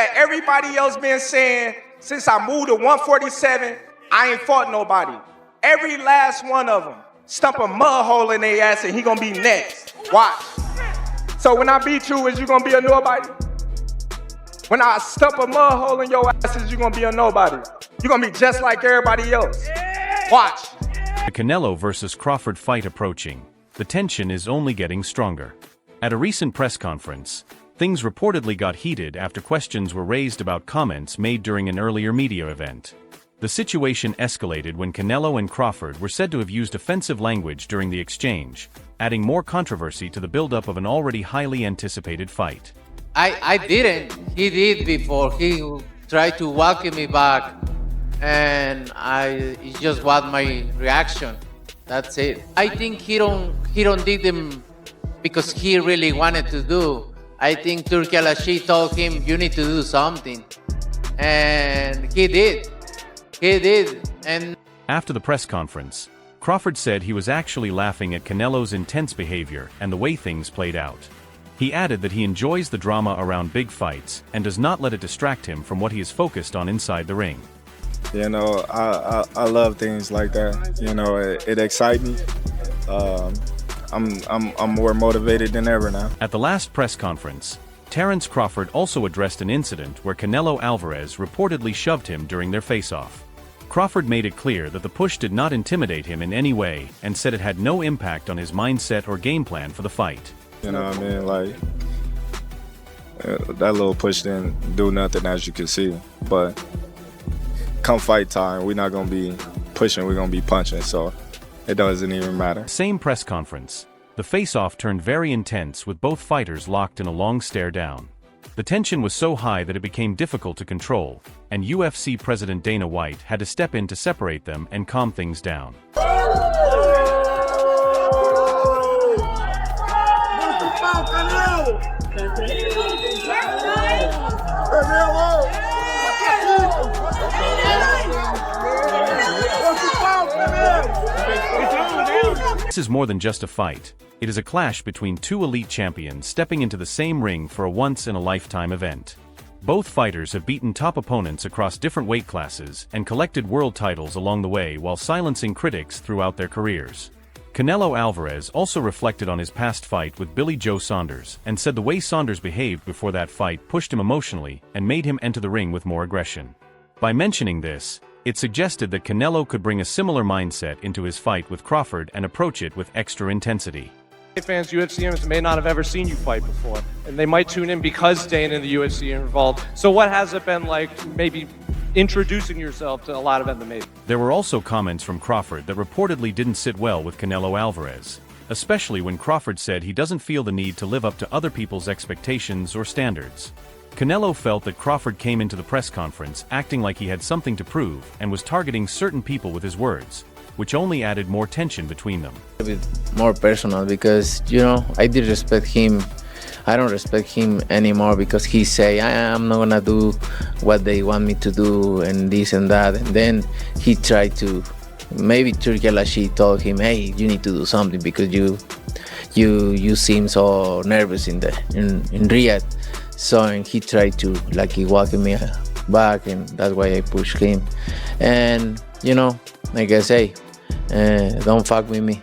that everybody else been saying since I moved to 147, I ain't fought nobody. Every last one of them stump a mud hole in their ass and he gonna be next. Watch. So when I beat you, is you gonna be a nobody? When I stump a mud hole in your ass, is you gonna be a nobody? You gonna be just like everybody else. Watch. The Canelo versus Crawford fight approaching. The tension is only getting stronger. At a recent press conference, things reportedly got heated after questions were raised about comments made during an earlier media event. The situation escalated when Canelo and Crawford were said to have used offensive language during the exchange, adding more controversy to the buildup of an already highly anticipated fight. I didn't. He did before. He tried to welcome me back, and it just was my reaction. That's it. I think he don't did them because he really wanted to do. I think Turki Al-Ashi told him, you need to do something. And he did. He did. And after the press conference, Crawford said he was actually laughing at Canelo's intense behavior and the way things played out. He added that he enjoys the drama around big fights and does not let it distract him from what he is focused on inside the ring. You know, I love things like that. You know, it excites me. I'm more motivated than ever now. At the last press conference, Terence Crawford also addressed an incident where Canelo Alvarez reportedly shoved him during their face-off. Crawford made it clear that the push did not intimidate him in any way and said it had no impact on his mindset or game plan for the fight. You know what I mean? Like, that little push didn't do nothing, as you can see. But come fight time, we're not going to be pushing, we're going to be punching, so it doesn't even matter. Same press conference. The face-off turned very intense with both fighters locked in a long stare down. The tension was so high that it became difficult to control, and UFC President Dana White had to step in to separate them and calm things down. This is more than just a fight. It is a clash between two elite champions stepping into the same ring for a once-in-a-lifetime event. Both fighters have beaten top opponents across different weight classes and collected world titles along the way while silencing critics throughout their careers. Canelo Alvarez also reflected on his past fight with Billy Joe Saunders and said the way Saunders behaved before that fight pushed him emotionally and made him enter the ring with more aggression. By mentioning this, it suggested that Canelo could bring a similar mindset into his fight with Crawford and approach it with extra intensity. Fans, UFC may not have ever seen you fight before, and they might tune in because Dana and the UFC are involved. So what has it been like maybe introducing yourself to a lot of MMA? There were also comments from Crawford that reportedly didn't sit well with Canelo Alvarez, especially when Crawford said he doesn't feel the need to live up to other people's expectations or standards. Canelo felt that Crawford came into the press conference acting like he had something to prove and was targeting certain people with his words, which only added more tension between them. a bit more personal because, you know, I did respect him. I don't respect him anymore because he say, I'm not gonna do what they want me to do and this and that. And then he tried to, maybe Turki Al-Ashi told him, hey, you need to do something because you seem so nervous in Riyadh. So and he tried to like he welcome me back, and that's why I pushed him. And you know, like I say, don't fuck with me.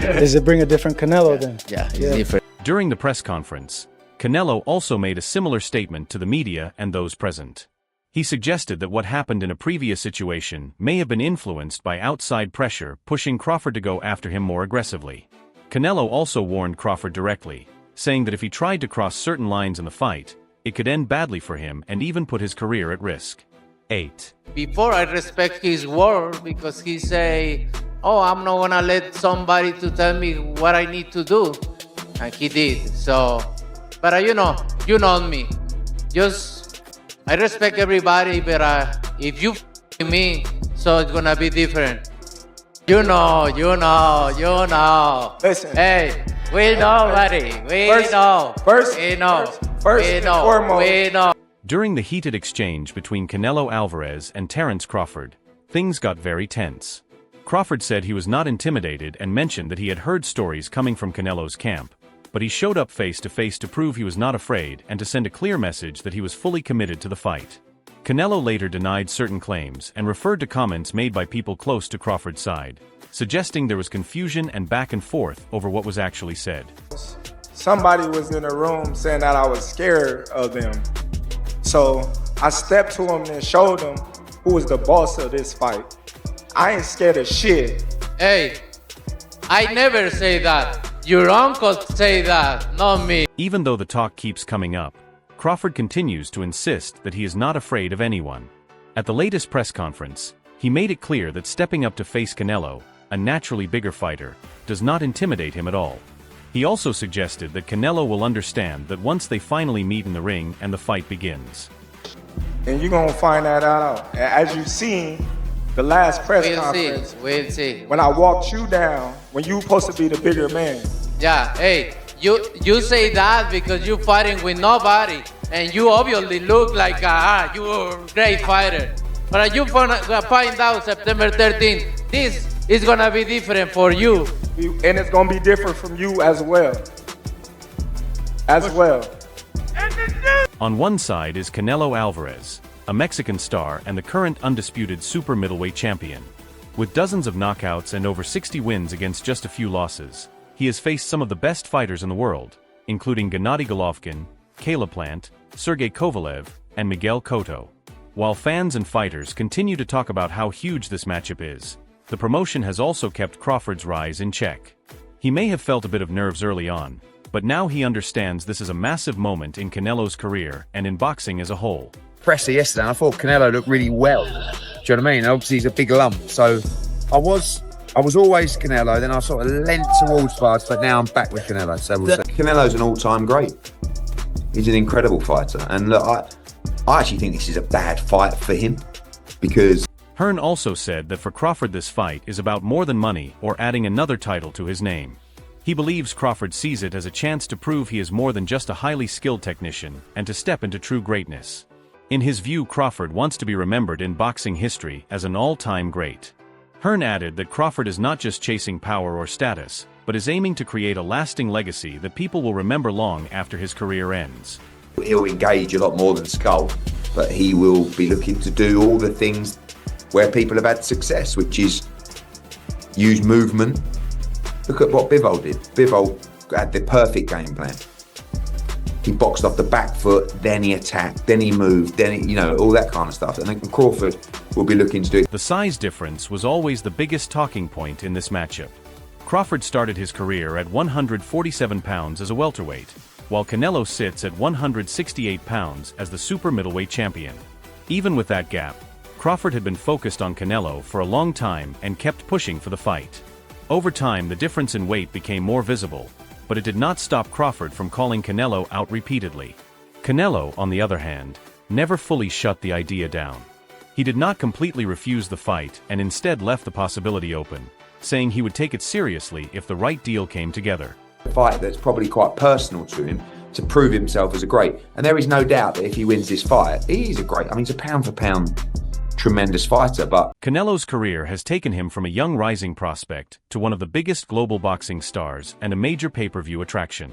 Does it bring a different Canelo then? Yeah, it's different. During the press conference, Canelo also made a similar statement to the media and those present. He suggested that what happened in a previous situation may have been influenced by outside pressure pushing Crawford to go after him more aggressively. Canelo also warned Crawford directly, saying that if he tried to cross certain lines in the fight, it could end badly for him and even put his career at risk. 8. Before I respect his word because he say, oh, I'm not gonna let somebody to tell me what I need to do. And he did, so, but you know me. Just, I respect everybody, but if you f me, so it's gonna be different. You know. Listen. Hey, we know, buddy. We know. First and foremost. During the heated exchange between Canelo Alvarez and Terence Crawford, things got very tense. Crawford said he was not intimidated and mentioned that he had heard stories coming from Canelo's camp, but he showed up face to face to prove he was not afraid and to send a clear message that he was fully committed to the fight. Canelo later denied certain claims and referred to comments made by people close to Crawford's side, suggesting there was confusion and back and forth over what was actually said. Somebody was in the room saying that I was scared of them. So I stepped to him and showed him who was the boss of this fight. I ain't scared of shit. Hey, I never say that. Your uncle say that, not me. Even though the talk keeps coming up, Crawford continues to insist that he is not afraid of anyone. At the latest press conference, he made it clear that stepping up to face Canelo, a naturally bigger fighter, does not intimidate him at all. He also suggested that Canelo will understand that once they finally meet in the ring and the fight begins. And you're gonna find that out. And as you've seen, the last press conference, We'll see. when I walked you down, when you supposed to be the bigger man. Yeah, hey, you say that because you fighting with nobody, and you obviously look like you're a great fighter. But you find out September 13th, this is gonna be different for you. And it's gonna be different from you as well. On one side is Canelo Alvarez, a Mexican star and the current undisputed super middleweight champion. With dozens of knockouts and over 60 wins against just a few losses, he has faced some of the best fighters in the world, including Gennady Golovkin, Caleb Plant, Sergey Kovalev, and Miguel Cotto. While fans and fighters continue to talk about how huge this matchup is, the promotion has also kept Crawford's rise in check. He may have felt a bit of nerves early on, but now he understands this is a massive moment in Canelo's career and in boxing as a whole. Presser yesterday, and I thought Canelo looked really well. Do you know what I mean? Obviously, he's a big lump, so I was always Canelo. Then I sort of leant towards Vaz, but now I'm back with Canelo. So we'll see. Canelo's an all-time great. He's an incredible fighter, and look, I actually think this is a bad fight for him because. Hearn also said that for Crawford this fight is about more than money or adding another title to his name. He believes Crawford sees it as a chance to prove he is more than just a highly skilled technician and to step into true greatness. In his view, Crawford wants to be remembered in boxing history as an all-time great. Hearn added that Crawford is not just chasing power or status, but is aiming to create a lasting legacy that people will remember long after his career ends. He'll engage a lot more than Skull, but he will be looking to do all the things where people have had success, which is use movement. Look at what Bivol did. Bivol had the perfect game plan. He boxed off the back foot, then he attacked, then he moved, then he, all that kind of stuff. And I think Crawford will be looking to do it. The size difference was always the biggest talking point in this matchup. Crawford started his career at 147 pounds as a welterweight, while Canelo sits at 168 pounds as the super middleweight champion. Even with that gap, Crawford had been focused on Canelo for a long time and kept pushing for the fight. Over time, the difference in weight became more visible, but it did not stop Crawford from calling Canelo out repeatedly. Canelo, on the other hand, never fully shut the idea down. He did not completely refuse the fight and instead left the possibility open, saying he would take it seriously if the right deal came together. A fight that's probably quite personal to him to prove himself as a great. And there is no doubt that if he wins this fight, he's a great. I mean, he's a pound for pound tremendous fighter, but Canelo's career has taken him from a young rising prospect to one of the biggest global boxing stars and a major pay-per-view attraction.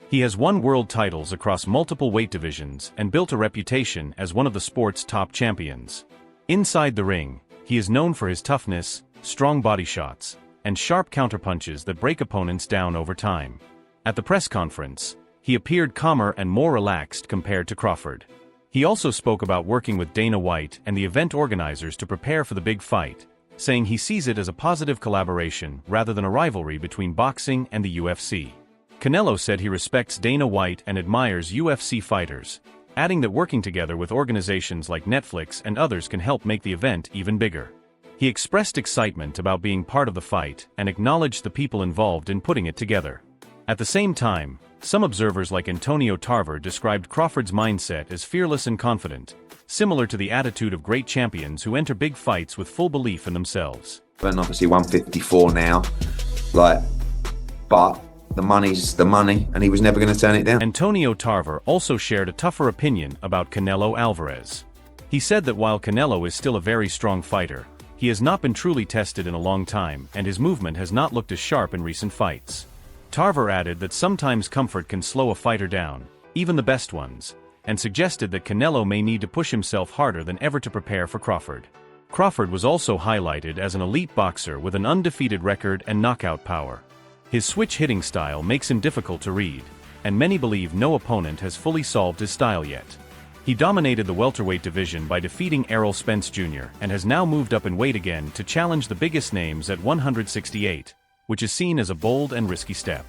He has won world titles across multiple weight divisions and built a reputation as one of the sport's top champions. Inside the ring, he is known for his toughness, strong body shots, and sharp counterpunches that break opponents down over time. At the press conference, he appeared calmer and more relaxed compared to Crawford. He also spoke about working with Dana White and the event organizers to prepare for the big fight, saying he sees it as a positive collaboration rather than a rivalry between boxing and the UFC. Canelo said he respects Dana White and admires UFC fighters, adding that working together with organizations like Netflix and others can help make the event even bigger. He expressed excitement about being part of the fight and acknowledged the people involved in putting it together. At the same time, some observers like Antonio Tarver described Crawford's mindset as fearless and confident, similar to the attitude of great champions who enter big fights with full belief in themselves. and obviously 154 now, but the money's the money, and he was never going to turn it down. Antonio Tarver also shared a tougher opinion about Canelo Alvarez. He said that while Canelo is still a very strong fighter, he has not been truly tested in a long time and his movement has not looked as sharp in recent fights. Tarver added that sometimes comfort can slow a fighter down, even the best ones, and suggested that Canelo may need to push himself harder than ever to prepare for Crawford. Crawford was also highlighted as an elite boxer with an undefeated record and knockout power. His switch hitting style makes him difficult to read, and many believe no opponent has fully solved his style yet. He dominated the welterweight division by defeating Errol Spence Jr. and has now moved up in weight again to challenge the biggest names at 168, which is seen as a bold and risky step.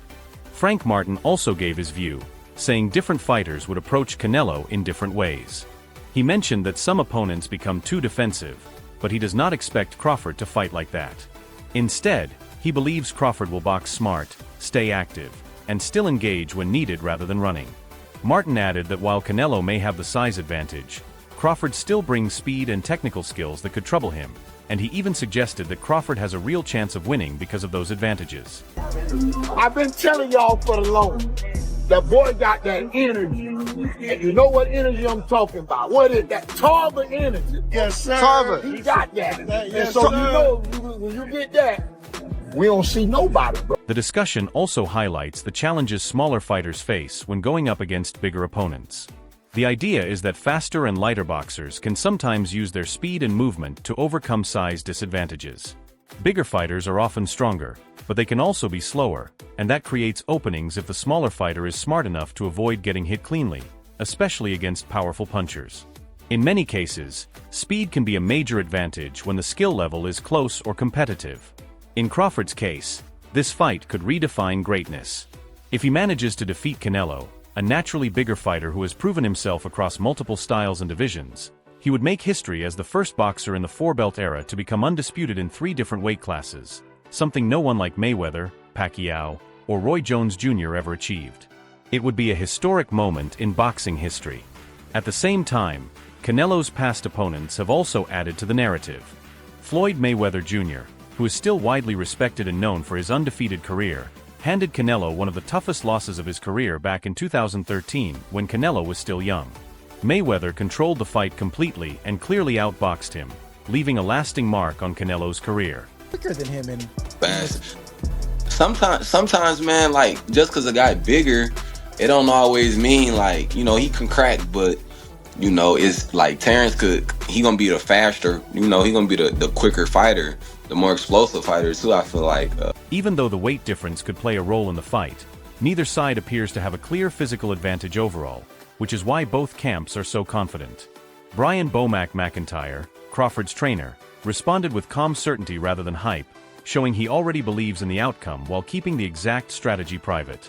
Frank Martin also gave his view, saying different fighters would approach Canelo in different ways. He mentioned that some opponents become too defensive, but he does not expect Crawford to fight like that. Instead, he believes Crawford will box smart, stay active, and still engage when needed rather than running. Martin added that while Canelo may have the size advantage, Crawford still brings speed and technical skills that could trouble him, and he even suggested that Crawford has a real chance of winning because of those advantages. I've been telling y'all for the longest, that boy got that energy. And you know what energy I'm talking about? What is that? Tarver energy. Yes, sir. Tarver. He got that. Yes, and so sir. you know, when you get that, we don't see nobody, bro. The discussion also highlights the challenges smaller fighters face when going up against bigger opponents. The idea is that faster and lighter boxers can sometimes use their speed and movement to overcome size disadvantages. Bigger fighters are often stronger, but they can also be slower, and that creates openings if the smaller fighter is smart enough to avoid getting hit cleanly, especially against powerful punchers. In many cases, speed can be a major advantage when the skill level is close or competitive. In Crawford's case, this fight could redefine greatness. If he manages to defeat Canelo, a naturally bigger fighter who has proven himself across multiple styles and divisions, he would make history as the first boxer in the four-belt era to become undisputed in 3 different weight classes, something no one like Mayweather, Pacquiao, or Roy Jones Jr. ever achieved. It would be a historic moment in boxing history. At the same time, Canelo's past opponents have also added to the narrative. Floyd Mayweather Jr., who is still widely respected and known for his undefeated career, handed Canelo one of the toughest losses of his career back in 2013 when Canelo was still young. Mayweather controlled the fight completely and clearly outboxed him, leaving a lasting mark on Canelo's career. Quicker than him and Fast. Sometimes, man, like, just because a guy bigger, it don't always mean, like, you know, he can crack, but, you know, it's like Terence he gonna be the faster, you know, he gonna be the quicker fighter, the more explosive fighter, too, I feel like. Even though the weight difference could play a role in the fight, neither side appears to have a clear physical advantage overall, which is why both camps are so confident. Brian Bomack McIntyre, Crawford's trainer, responded with calm certainty rather than hype, showing he already believes in the outcome while keeping the exact strategy private.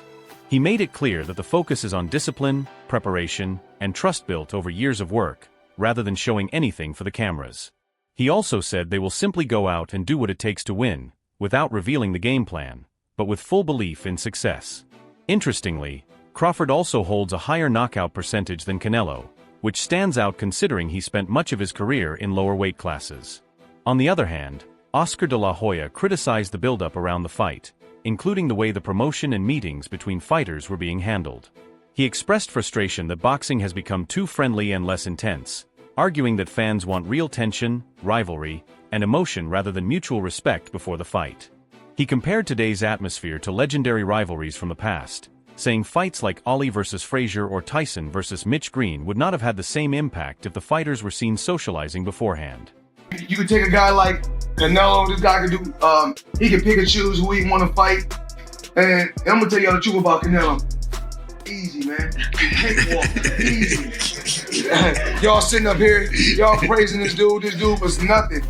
He made it clear that the focus is on discipline, preparation, and trust built over years of work, rather than showing anything for the cameras. He also said they will simply go out and do what it takes to win, without revealing the game plan, but with full belief in success. Interestingly, Crawford also holds a higher knockout percentage than Canelo, which stands out considering he spent much of his career in lower weight classes. On the other hand, Oscar de la Hoya criticized the build-up around the fight, including the way the promotion and meetings between fighters were being handled. He expressed frustration that boxing has become too friendly and less intense, arguing that fans want real tension, rivalry, and emotion rather than mutual respect before the fight. He compared today's atmosphere to legendary rivalries from the past, saying fights like Ali vs. Frazier or Tyson vs. Mitch Green would not have had the same impact if the fighters were seen socializing beforehand. You could take a guy like Canelo, this guy could do, he can pick and choose who he want to fight. And I'm gonna tell y'all the truth about Canelo. Easy, man. Cakewalk. Easy. Y'all sitting up here, y'all praising this dude was nothing.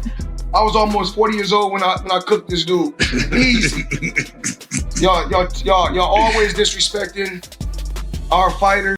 I was almost 40 years old when I cooked this dude. Easy. Y'all always disrespecting our fighters.